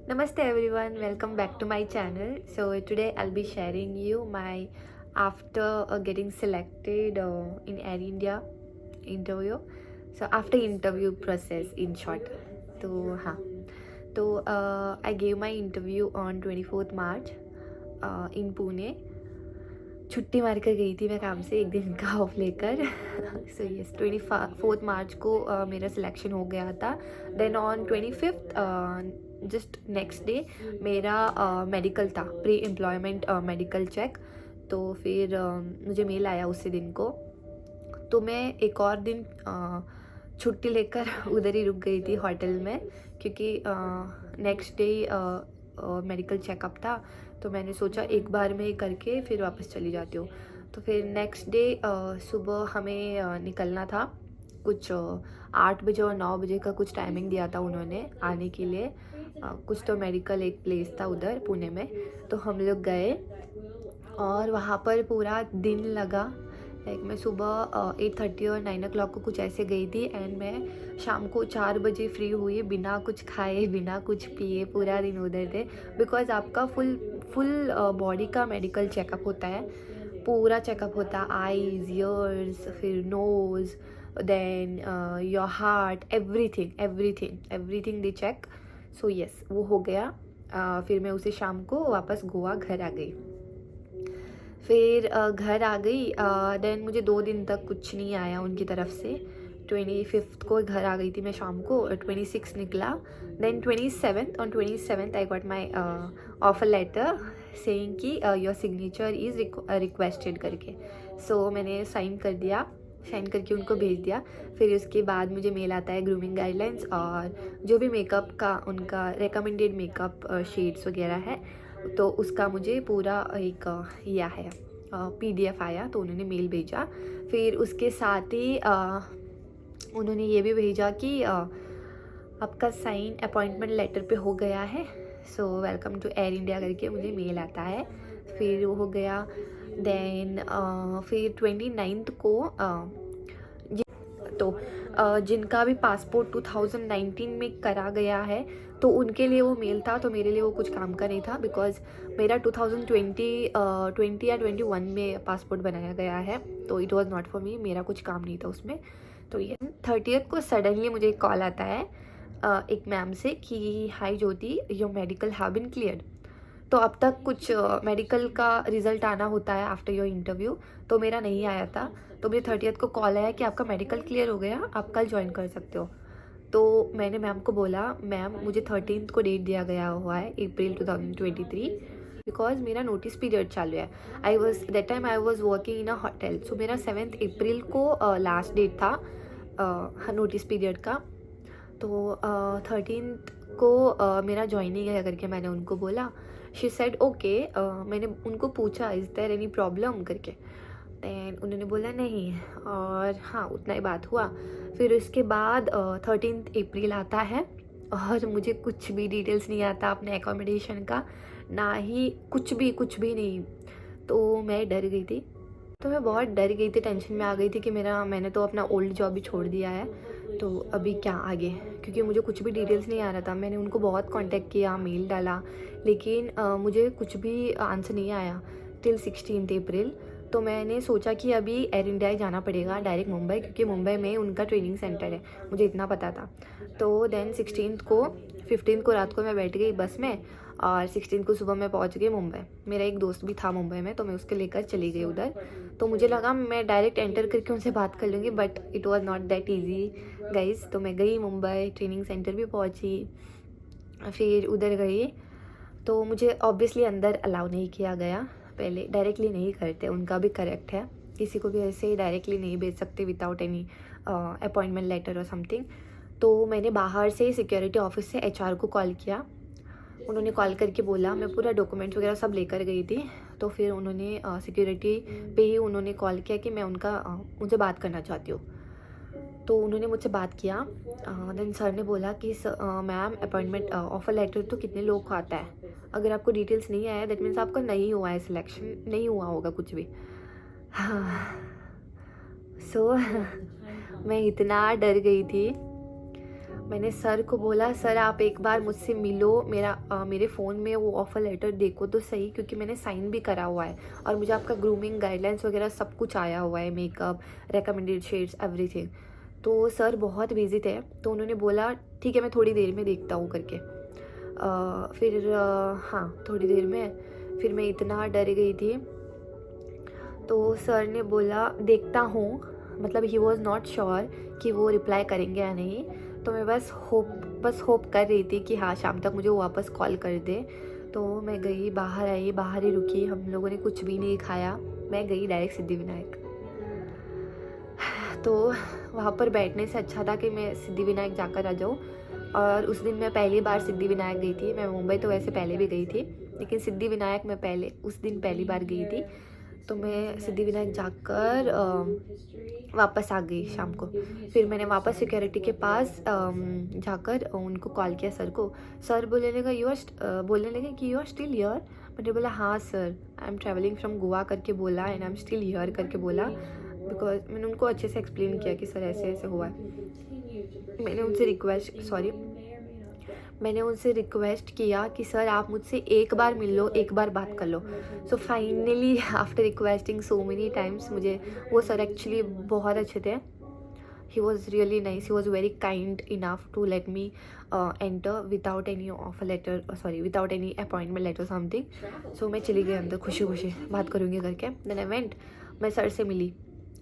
Namaste everyone, welcome back to my channel. So today I'll be sharing you my after getting selected in Air India interview. So after interview process in short. तो हाँ तो I gave my interview on 24th March in Pune. छुट्टी मार कर गई थी मैं काम से एक दिन का ऑफ लेकर. सो यस 24th मार्च को मेरा सिलेक्शन हो गया था. Then on 25th just next day मेरा मेडिकल था, प्री एम्प्लॉयमेंट मेडिकल चेक. तो फिर मुझे मेल आया उसी दिन को. तो मैं एक और दिन छुट्टी लेकर उधर ही रुक गई थी होटल में, क्योंकि नेक्स्ट डे मेडिकल चेकअप था. तो मैंने सोचा एक बार में ही करके फिर वापस चली जाती हूँ. तो फिर नेक्स्ट डे सुबह हमें निकलना था. कुछ 8 बजे और 9 बजे का कुछ टाइमिंग दिया था उन्होंने आने के लिए. कुछ तो मेडिकल एक प्लेस था उधर पुणे में. तो हम लोग गए और वहाँ पर पूरा दिन लगा. लाइक मैं सुबह 8:30 और 9 o'clock को कुछ ऐसे गई थी एंड मैं शाम को 4 बजे फ्री हुई बिना कुछ खाए बिना कुछ पिए. पूरा दिन उधर थे बिकॉज आपका फुल बॉडी का मेडिकल चेकअप होता है. पूरा चेकअप होता है, आईज, ईयर्स, फिर nose, then your heart, everything they check. So yes वो हो गया. फिर मैं उसे शाम को वापस गोवा घर आ गई. फिर घर आ गई. देन मुझे 2 दिन तक कुछ नहीं आया उनकी तरफ से. 25th को घर आ गई थी मैं शाम को. 26 निकला. Then 27th I got my offer letter saying कि योर सिग्नेचर इज़ रिक्वेस्टेड करके. सो मैंने साइन करके उनको भेज दिया. फिर उसके बाद मुझे मेल आता है ग्रूमिंग गाइडलाइंस और जो भी मेकअप का उनका रिकमेंडेड मेकअप शेड्स वगैरह है. तो उसका मुझे पूरा एक यह है PDF आया. तो उन्होंने मेल भेजा. फिर उसके साथ ही उन्होंने ये भी भेजा कि आपका साइन अपॉइंटमेंट लेटर पे हो गया है. So welcome to Air India करके मुझे मेल आता है. फिर वो हो गया. देन फिर 29th को तो जिनका भी पासपोर्ट 2019 में करा गया है तो उनके लिए वो मेल था. तो मेरे लिए वो कुछ काम का नहीं था बिकॉज मेरा 2020 या 21 में पासपोर्ट बनाया गया है. तो it was not for me, मेरा कुछ काम नहीं था उसमें. तो ये 30th को सडनली मुझे एक कॉल आता है एक मैम से कि hi Jyoti, your medical have been cleared. तो अब तक कुछ मेडिकल का रिज़ल्ट आना होता है आफ्टर योर इंटरव्यू. तो मेरा नहीं आया था. तो मुझे 30th को कॉल आया कि आपका मेडिकल क्लियर हो गया, आप कल ज्वाइन कर सकते हो. तो मैंने मैम को बोला मैम मुझे 13th को डेट दिया गया हुआ है अप्रैल 2023 बिकॉज मेरा नोटिस पीरियड चालू है. That time I was working in a hotel. So मेरा 7th अप्रैल को लास्ट डेट था नोटिस पीरियड का. तो 13th को मेरा ज्वाइनिंग है करके मैंने उनको बोला. She said okay. मैंने उनको पूछा इज़ देयर एनी प्रॉब्लम करके. दैन उन्होंने बोला नहीं और हाँ उतना ही बात हुआ. फिर उसके बाद 13th अप्रैल आता है और मुझे कुछ भी डिटेल्स नहीं आता अपने एकोमोडेशन का, ना ही कुछ भी नहीं. तो मैं डर गई थी. तो मैं बहुत डर गई थी, टेंशन में आ गई थी कि मैंने तो अपना ओल्ड जॉब भी छोड़ दिया है. तो अभी क्या आगे, क्योंकि मुझे कुछ भी डिटेल्स नहीं आ रहा था. मैंने उनको बहुत कांटेक्ट किया, मेल डाला, लेकिन मुझे कुछ भी आंसर नहीं आया टिल 16th अप्रैल. तो मैंने सोचा कि अभी एयर इंडिया ही जाना पड़ेगा डायरेक्ट मुंबई, क्योंकि मुंबई में उनका ट्रेनिंग सेंटर है, मुझे इतना पता था. तो देन 15th को रात को मैं बैठ गई बस में और 16th को सुबह मैं पहुंच गई मुंबई. मेरा एक दोस्त भी था मुंबई में तो मैं उसके लेकर चली गई उधर. तो मुझे लगा मैं डायरेक्ट एंटर करके उनसे बात कर लूँगी, but it was not that easy guys. तो मैं गई मुंबई, ट्रेनिंग सेंटर भी पहुंची, फिर उधर गई. तो मुझे ऑब्वियसली अंदर अलाउ नहीं किया गया. पहले डायरेक्टली नहीं करते, उनका भी करेक्ट है, किसी को भी ऐसे ही डायरेक्टली नहीं भेज सकते विदाउट एनी अपॉइंटमेंट लेटर और समथिंग. तो मैंने बाहर से सिक्योरिटी ऑफिस से HR को कॉल किया. उन्होंने कॉल करके बोला, मैं पूरा डॉक्यूमेंट्स वगैरह सब लेकर गई थी. तो फिर उन्होंने सिक्योरिटी पे ही उन्होंने कॉल किया कि मैं उनसे बात करना चाहती हूँ. तो उन्होंने मुझसे बात किया. देन सर ने बोला कि मैम अपॉइंटमेंट ऑफर लेटर तो कितने लोग को आता है, अगर आपको डिटेल्स नहीं आया दैट मीन्स आपका नहीं हुआ है सिलेक्शन, नहीं हुआ होगा कुछ भी. सो मैं इतना डर गई थी. मैंने सर को बोला सर आप एक बार मुझसे मिलो, मेरे फ़ोन में वो ऑफ़र लेटर देखो तो सही, क्योंकि मैंने साइन भी करा हुआ है और मुझे आपका ग्रूमिंग गाइडलाइंस वगैरह सब कुछ आया हुआ है, मेकअप, रिकमेंडेड शेड्स, एवरीथिंग। तो सर बहुत बिजी थे, तो उन्होंने बोला ठीक है मैं थोड़ी देर में देखता हूँ करके। हाँ थोड़ी देर में फिर मैं इतना डर गई थी, तो सर ने बोला देखता हूँ, मतलब ही वॉज नॉट श्योर कि वो रिप्लाई करेंगे या नहीं। तो मैं बस होप कर रही थी कि हाँ शाम तक मुझे वो वापस कॉल कर दे। तो मैं गई, बाहर आई, बाहर ही रुकी, हम लोगों ने कुछ भी नहीं खाया, मैं गई डायरेक्ट सिद्धिविनायक। तो वहाँ पर बैठने से अच्छा था कि मैं सिद्धिविनायक जाकर आ जाऊँ। और उस दिन मैं पहली बार सिद्धिविनायक गई थी। मैं मुंबई तो वैसे पहले भी गई थी, लेकिन सिद्धिविनायक मैं उस दिन पहली बार गई थी। तो मैं सिद्धिविनायक जाकर वापस आ गई शाम को। फिर मैंने वापस सिक्योरिटी के पास जाकर उनको कॉल किया सर को। सर बोलने लगे कि यू आर स्टिल हियर। मैंने बोला हाँ sir, I am travelling from Goa करके बोला, and I am still here करके बोला, बिकॉज मैंने उनको अच्छे से एक्सप्लेन किया कि सर ऐसे ऐसे हुआ है। मैंने उनसे रिक्वेस्ट किया कि सर आप मुझसे एक बार मिल लो, एक बार बात कर लो। So finally after requesting so many times, मुझे वो सर एक्चुअली बहुत अच्छे थे। He was really nice, he was very kind enough to let me enter without any offer letter, without any appointment letter something. So मैं चली गई अंदर खुशी खुशी, बात करूँगी करके। देन आई वेंट, मैं सर से मिली,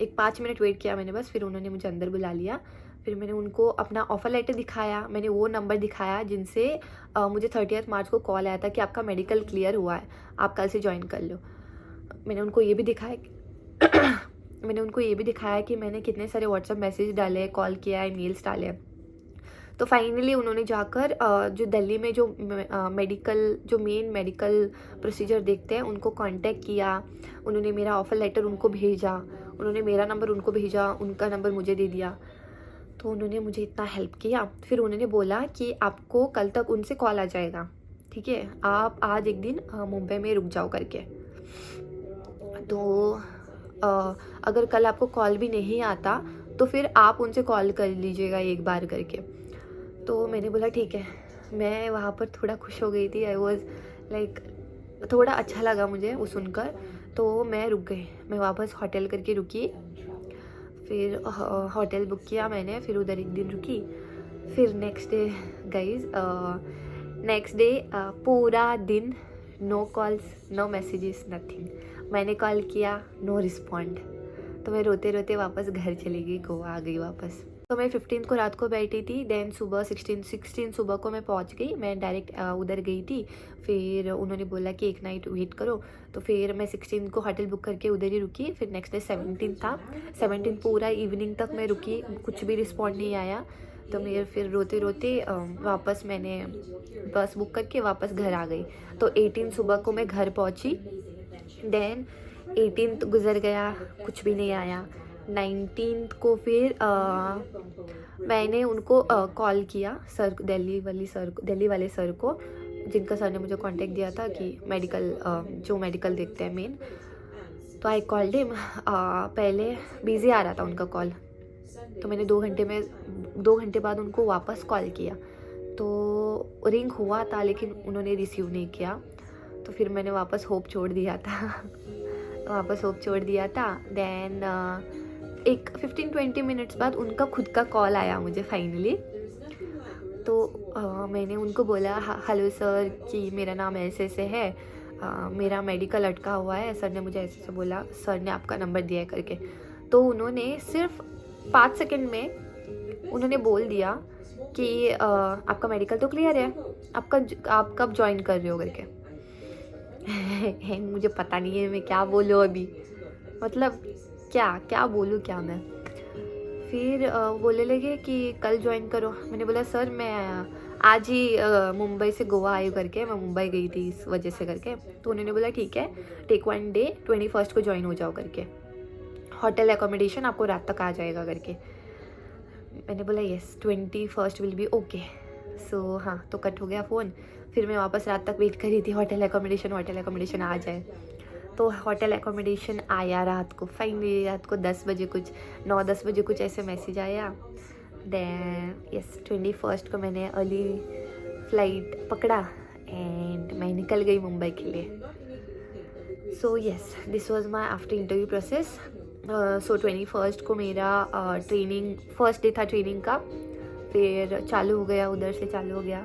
एक 5 मिनट वेट किया मैंने बस, फिर उन्होंने मुझे अंदर बुला लिया। फिर मैंने उनको अपना ऑफ़र लेटर दिखाया, मैंने वो नंबर दिखाया जिनसे मुझे 30 मार्च को कॉल आया था कि आपका मेडिकल क्लियर हुआ है, आप कल से ज्वाइन कर लो। मैंने उनको ये भी दिखाया कि मैंने कितने सारे व्हाट्सएप मैसेज डाले, कॉल किया है, मेल्स डाले। तो फाइनली उन्होंने जाकर जो दिल्ली में जो मेन मेडिकल प्रोसीजर देखते हैं उनको कांटेक्ट किया। उन्होंने मेरा ऑफ़र लेटर उनको भेजा, उन्होंने मेरा नंबर उनको भेजा, उनका नंबर मुझे दे दिया। तो उन्होंने मुझे इतना हेल्प किया। फिर उन्होंने बोला कि आपको कल तक उनसे कॉल आ जाएगा, ठीक है, आप आज एक दिन मुंबई में रुक जाओ करके। तो अगर कल आपको कॉल भी नहीं आता तो फिर आप उनसे कॉल कर लीजिएगा एक बार करके। तो मैंने बोला ठीक है। मैं वहाँ पर थोड़ा खुश हो गई थी, आई वॉज लाइक, थोड़ा अच्छा लगा मुझे वो सुनकर। तो मैं रुक गई, मैं वापस होटल करके रुकी, फिर होटल बुक किया मैंने, फिर उधर एक दिन रुकी। फिर नेक्स्ट डे पूरा दिन no calls, no messages, nothing. मैंने कॉल किया, नो रिस्पॉन्ड। तो मैं रोते रोते वापस घर चली गई, गोवा आ गई वापस। तो मैं 15 को रात को बैठी थी, देन सुबह 16 सुबह को मैं पहुंच गई। मैं डायरेक्ट उधर गई थी। फिर उन्होंने बोला कि एक नाइट वेट करो, तो फिर मैं 16 को होटल बुक करके उधर ही रुकी। फिर नेक्स्ट डे 17 था, 17 पूरा इवनिंग तक मैं रुकी, कुछ भी रिस्पॉन्ड नहीं आया। तो मैं फिर रोते रोते वापस मैंने बस बुक करके वापस घर आ गई। तो 18 सुबह को मैं घर पहुंची। देन 18 गुजर गया, कुछ भी नहीं आया। 19 को फिर मैंने उनको कॉल किया, दिल्ली वाले सर को, जिनका सर ने मुझे कांटेक्ट दिया था कि जो मेडिकल देखते हैं मेन। तो आई कॉल्ड हिम। पहले बिज़ी आ रहा था उनका कॉल, तो मैंने 2 घंटे बाद उनको वापस कॉल किया। तो रिंग हुआ था लेकिन उन्होंने रिसीव नहीं किया। तो फिर मैंने वापस होप छोड़ दिया था। देन एक 15-20 मिनट्स बाद उनका खुद का कॉल आया मुझे फाइनली। तो मैंने उनको बोला हेलो सर कि मेरा नाम ऐसे है, मेरा मेडिकल अटका हुआ है, सर ने मुझे ऐसे बोला, सर ने आपका नंबर दिया है करके। तो उन्होंने सिर्फ 5 सेकंड में उन्होंने बोल दिया कि आपका मेडिकल तो क्लियर है, आप कब ज्वाइन कर रहे हो करके। मुझे पता नहीं है मैं क्या बोलूँ अभी, मतलब क्या बोलूँ क्या मैं। फिर बोलने लगे कि कल ज्वाइन करो। मैंने बोला सर मैं आज ही मुंबई से गोवा आई करके, मैं मुंबई गई थी इस वजह से करके। तो उन्होंने बोला ठीक है, टेक 1 डे 21 को ज्वाइन हो जाओ करके, होटल एकोमोडेशन आपको रात तक आ जाएगा करके। मैंने बोला यस 21 विल बी ओके। सो हाँ, तो कट हो गया फ़ोन। फिर मैं वापस रात तक वेट कर रही थी होटल एकोमोडेशन आ जाए। तो होटल एकोमोडेशन आया रात को, फाइनली रात को 9-10 बजे कुछ ऐसे मैसेज आया। देन यस 21st को मैंने अर्ली फ्लाइट पकड़ा एंड मैं निकल गई मुंबई के लिए। So yes this was my after interview process. So 21st को मेरा ट्रेनिंग फर्स्ट डे था ट्रेनिंग का, फिर चालू हो गया, उधर से चालू हो गया।